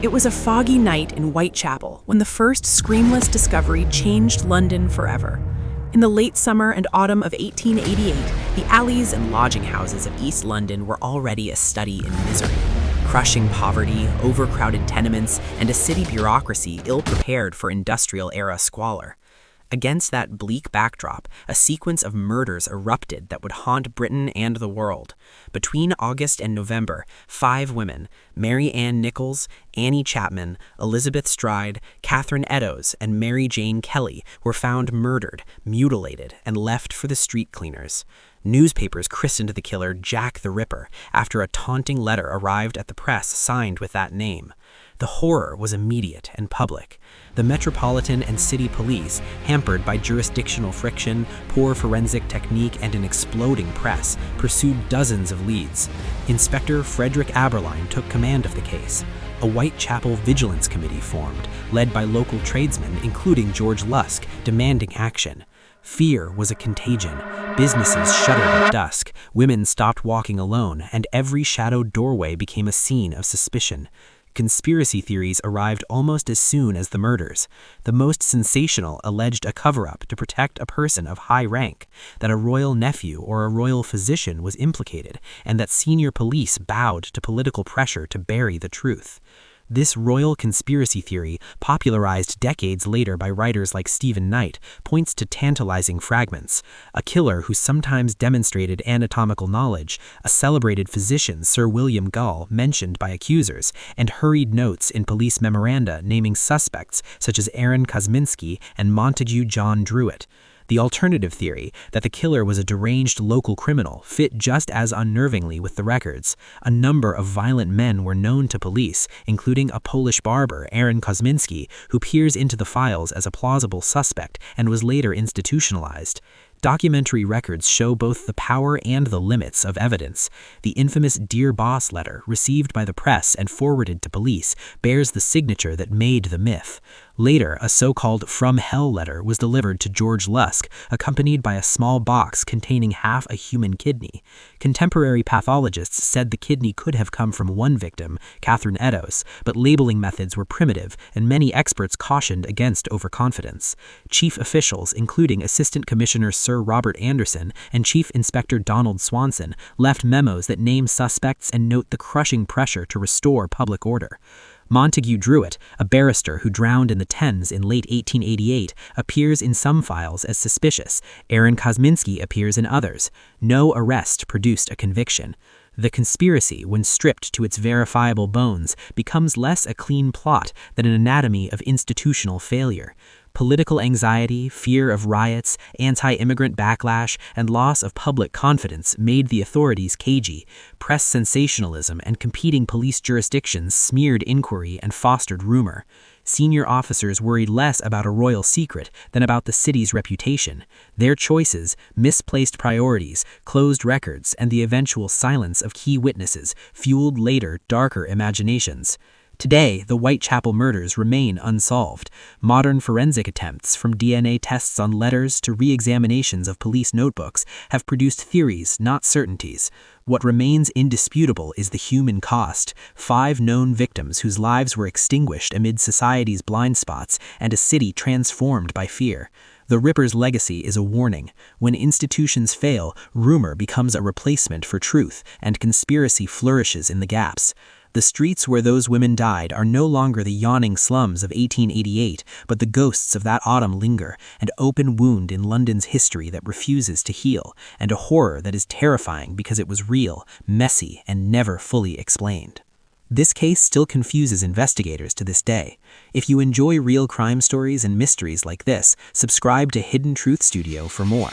It was a foggy night in Whitechapel when the first screamless discovery changed London forever. In the late summer and autumn of 1888, the alleys and lodging houses of East London were already a study in misery. Crushing poverty, overcrowded tenements, and a city bureaucracy ill-prepared for industrial-era squalor. Against that bleak backdrop, a sequence of murders erupted that would haunt Britain and the world. Between August and November, 5 women, Mary Ann Nichols, Annie Chapman, Elizabeth Stride, Catherine Eddowes, and Mary Jane Kelly, were found murdered, mutilated, and left for the street cleaners. Newspapers christened the killer Jack the Ripper after a taunting letter arrived at the press signed with that name. The horror was immediate and public. The Metropolitan and City Police, hampered by jurisdictional friction, poor forensic technique, and an exploding press, pursued dozens of leads. Inspector Frederick Aberline took command of the case. A Whitechapel Vigilance Committee formed, led by local tradesmen, including George Lusk, demanding action. Fear was a contagion. Businesses shuttered at dusk, women stopped walking alone, and every shadowed doorway became a scene of suspicion. Conspiracy theories arrived almost as soon as the murders. The most sensational alleged a cover-up to protect a person of high rank, that a royal nephew or a royal physician was implicated, and that senior police bowed to political pressure to bury the truth. This royal conspiracy theory, popularized decades later by writers like Stephen Knight, points to tantalizing fragments. A killer who sometimes demonstrated anatomical knowledge, a celebrated physician, Sir William Gull, mentioned by accusers, and hurried notes in police memoranda naming suspects such as Aaron Kosminski and Montague John Druitt. The alternative theory, that the killer was a deranged local criminal, fit just as unnervingly with the records. A number of violent men were known to police, including a Polish barber, Aaron Kosminski, who peers into the files as a plausible suspect and was later institutionalized. Documentary records show both the power and the limits of evidence. The infamous Dear Boss letter, received by the press and forwarded to police, bears the signature that made the myth. Later, a so-called From Hell letter was delivered to George Lusk, accompanied by a small box containing half a human kidney. Contemporary pathologists said the kidney could have come from one victim, Catherine Eddowes, but labeling methods were primitive, and many experts cautioned against overconfidence. Chief officials, including Assistant Commissioner Sir Robert Anderson and Chief Inspector Donald Swanson, left memos that name suspects and note the crushing pressure to restore public order. Montague Druitt, a barrister who drowned in the Thames in late 1888, appears in some files as suspicious. Aaron Kosminski appears in others. No arrest produced a conviction. The conspiracy, when stripped to its verifiable bones, becomes less a clean plot than an anatomy of institutional failure. Political anxiety, fear of riots, anti-immigrant backlash, and loss of public confidence made the authorities cagey. Press sensationalism and competing police jurisdictions smeared inquiry and fostered rumor. Senior officers worried less about a royal secret than about the city's reputation. Their choices, misplaced priorities, closed records, and the eventual silence of key witnesses fueled later, darker imaginations. Today, the Whitechapel murders remain unsolved. Modern forensic attempts, from DNA tests on letters to re-examinations of police notebooks, have produced theories, not certainties. What remains indisputable is the human cost: 5 known victims whose lives were extinguished amid society's blind spots and a city transformed by fear. The Ripper's legacy is a warning. When institutions fail, rumor becomes a replacement for truth, and conspiracy flourishes in the gaps. The streets where those women died are no longer the yawning slums of 1888, but the ghosts of that autumn linger, an open wound in London's history that refuses to heal, and a horror that is terrifying because it was real, messy, and never fully explained. This case still confuses investigators to this day. If you enjoy real crime stories and mysteries like this, subscribe to Hidden Truth Studio for more.